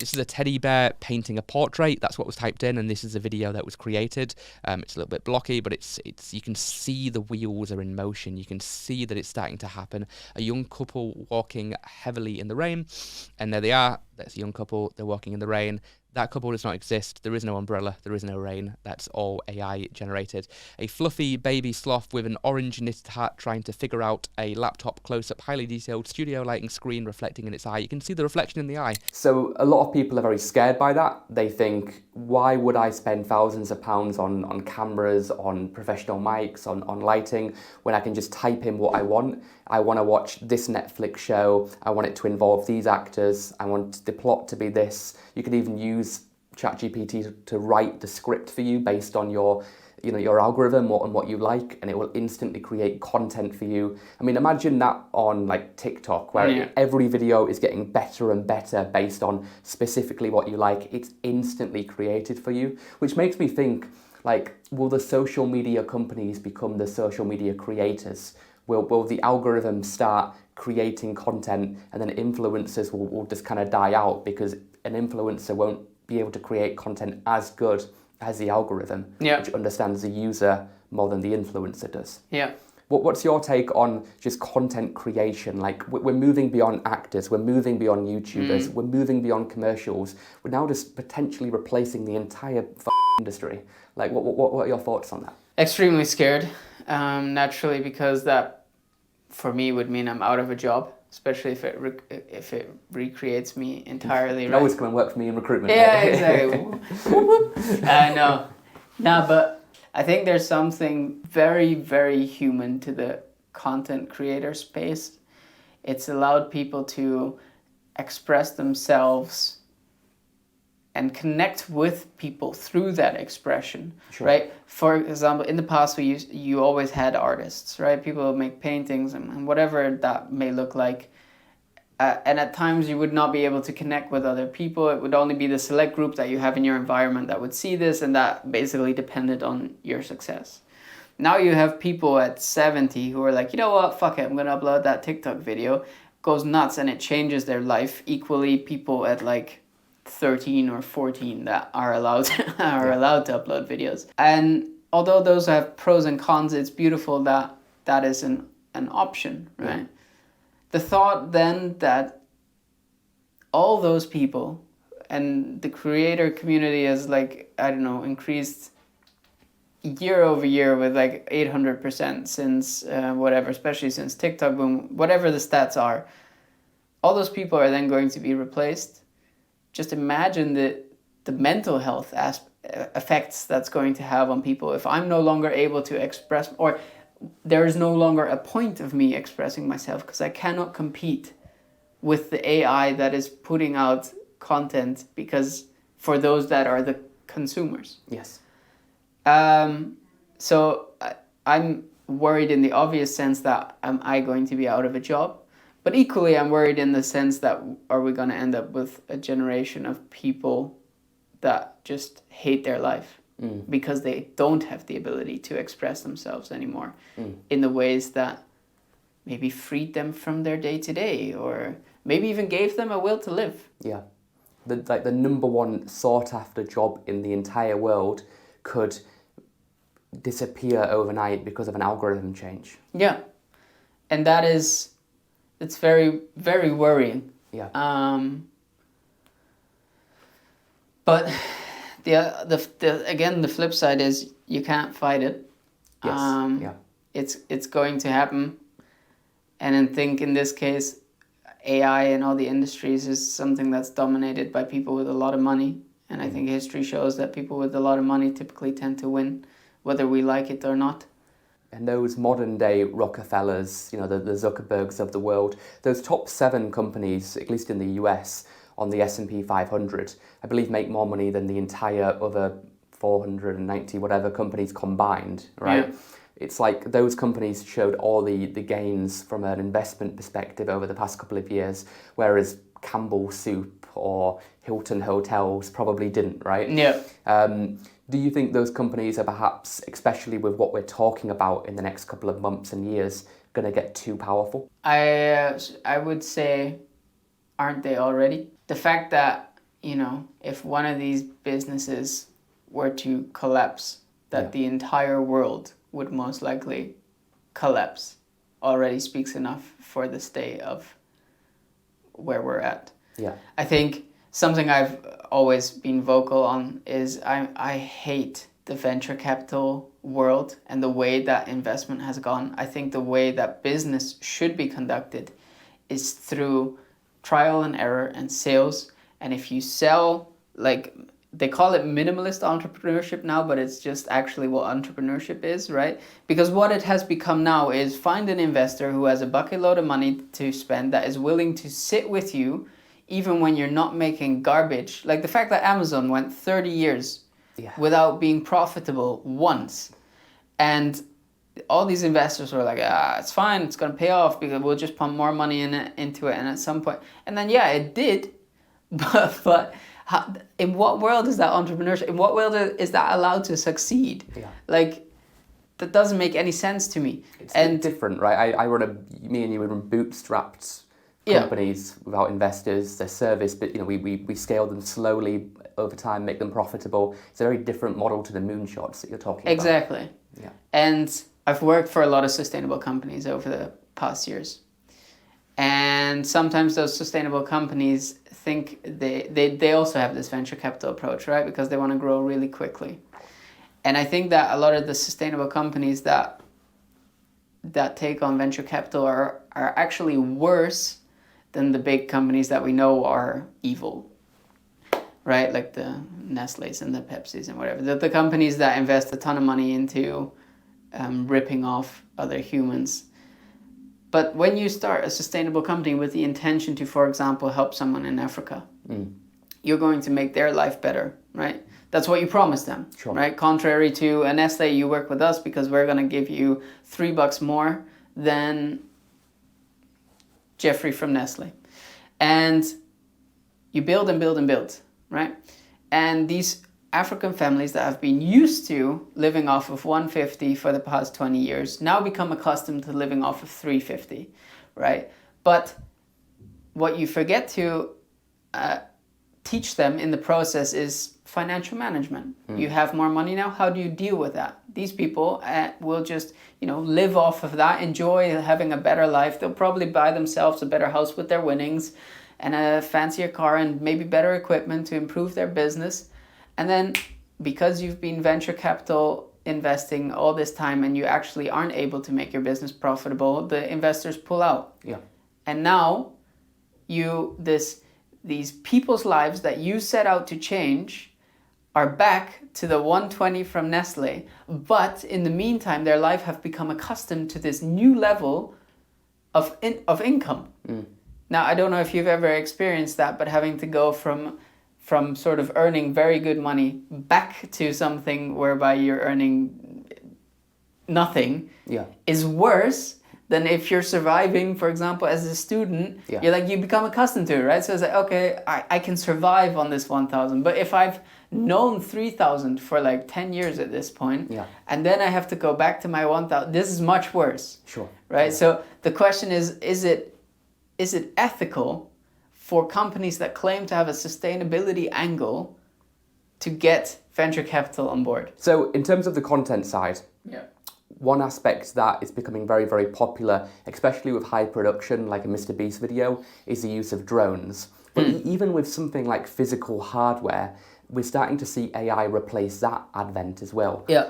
This is a teddy bear painting a portrait. That's what was typed in, and this is a video that was created. It's a little bit blocky, but it's you can see the wheels are in motion. You can see that it's starting to happen. A young couple walking heavily in the rain, and there they are. That's a young couple. They're walking in the rain. That couple does not exist. There is no umbrella. There is no rain. That's all AI generated. A fluffy baby sloth with an orange knitted hat trying to figure out a laptop close-up, highly detailed studio lighting screen reflecting in its eye. You can see the reflection in the eye. So a lot of people are very scared by that. They think, why would I spend thousands of pounds on cameras, on professional mics, on lighting, when I can just type in what I want? I want to watch this Netflix show. I want it to involve these actors. I want the plot to be this. You can even use ChatGPT to write the script for you based on your algorithm and what you like, and it will instantly create content for you. I mean, imagine that on like TikTok, where every video is getting better and better based on specifically what you like. It's instantly created for you, which makes me think, like, will the social media companies become the social media creators? Will the algorithm start creating content, and then influencers will just kind of die out because an influencer won't be able to create content as good as the algorithm, which understands the user more than the influencer does. Yeah. What's your take on just content creation? Like, we're moving beyond actors, we're moving beyond YouTubers, we're moving beyond commercials. We're now just potentially replacing the entire industry. Like, what are your thoughts on that? Extremely scared, naturally, because that, for me, would mean I'm out of a job, especially if it recreates me entirely. You can always come and work for me in recruitment. Yeah, exactly. No, but I think there's something very, very human to the content creator space. It's allowed people to express themselves and connect with people through that expression, right? For example, in the past, you always had artists, right? People would make paintings and whatever that may look like. And at times you would not be able to connect with other people. It would only be the select group that you have in your environment that would see this, and that basically depended on your success. Now you have people at 70 who are like, you know what, fuck it, I'm going to upload that TikTok video. Goes nuts, and it changes their life. Equally, people at like 13 or 14 that are allowed to upload videos. And although those have pros and cons, it's beautiful that that is an option, right? Yeah. The thought then that all those people and the creator community has, like, I don't know, increased year over year with like 800% since whatever, especially since TikTok boom, whatever the stats are, all those people are then going to be replaced. Just imagine the mental health effects that's going to have on people if I'm no longer able to express, or there is no longer a point of me expressing myself because I cannot compete with the AI that is putting out content, because for those that are the consumers. Yes. So I'm worried in the obvious sense that am I going to be out of a job? But equally, I'm worried in the sense that are we going to end up with a generation of people that just hate their life because they don't have the ability to express themselves anymore in the ways that maybe freed them from their day-to-day, or maybe even gave them a will to live. Yeah. The number one sought-after job in the entire world could disappear overnight because of an algorithm change. Yeah. And it's very, very worrying. Yeah. But the flip side is you can't fight it. Yes. It's going to happen. And I think in this case, AI and all the industries is something that's dominated by people with a lot of money. And I think history shows that people with a lot of money typically tend to win, whether we like it or not. And those modern day Rockefellers, the Zuckerbergs of the world, those top 7 companies, at least in the US, on the S&P 500, I believe make more money than the entire other 490 whatever companies combined, right? Yeah. It's like those companies showed all the gains from an investment perspective over the past couple of years, whereas Campbell Soup or Hilton Hotels probably didn't, right? Yeah. Do you think those companies are perhaps, especially with what we're talking about in the next couple of months and years, going to get too powerful? I would say, aren't they already? The fact that you know, if one of these businesses were to collapse, that the entire world would most likely collapse already speaks enough for the state of where we're at. Yeah. I think something I've always been vocal on is I hate the venture capital world and the way that investment has gone. I think the way that business should be conducted is through trial and error and sales. And if you sell, like, they call it minimalist entrepreneurship now, but it's just actually what entrepreneurship is, right? Because what it has become now is find an investor who has a bucket load of money to spend, that is willing to sit with you even when you're not making garbage. Like the fact that Amazon went 30 years without being profitable once. And all these investors were like, it's fine, it's going to pay off because we'll just pump more money into it. And at some point, and then, it did. But in what world is that entrepreneurship? In what world is that allowed to succeed? Yeah. Like, that doesn't make any sense to me. It's different, right? Me and you run bootstrapped companies without investors. They're service, but we scale them slowly over time, make them profitable. It's a very different model to the moonshots that you're talking about. Exactly. Yeah. And I've worked for a lot of sustainable companies over the past years. And sometimes those sustainable companies think they also have this venture capital approach, right? Because they want to grow really quickly. And I think that a lot of the sustainable companies that take on venture capital are actually worse than the big companies that we know are evil, right? Like the Nestle's and the Pepsis and whatever. The companies that invest a ton of money into ripping off other humans. But when you start a sustainable company with the intention to, for example, help someone in Africa, you're going to make their life better, right? That's what you promise them, right? Contrary to a Nestle, you work with us because we're going to give you $3 more than Jeffrey from Nestle. And you build and build and build, right? And these African families that have been used to living off of $150 for the past 20 years now become accustomed to living off of $350, right? But what you forget to teach them in the process is financial management. You have more money now. How do you deal with that? These people will just, live off of that, enjoy having a better life. They'll probably buy themselves a better house with their winnings and a fancier car and maybe better equipment to improve their business. And then because you've been venture capital investing all this time and you actually aren't able to make your business profitable, the investors pull out. Yeah. And now these people's lives that you set out to change are back to the 120 from Nestle, but in the meantime, their life have become accustomed to this new level of income. Now, I don't know if you've ever experienced that, but having to go from sort of earning very good money back to something whereby you're earning nothing is worse than if you're surviving, for example, as a student. You become accustomed to it, right? So it's like, okay, I can survive on this 1,000. But if I've known 3,000 for like 10 years at this point, and then I have to go back to my 1,000, this is much worse. Sure. Right? So the question is it ethical for companies that claim to have a sustainability angle to get venture capital on board? So in terms of the content side, one aspect that is becoming very, very popular, especially with high production, like a Mr. Beast video, is the use of drones. But even with something like physical hardware, we're starting to see AI replace that advent as well. Yeah.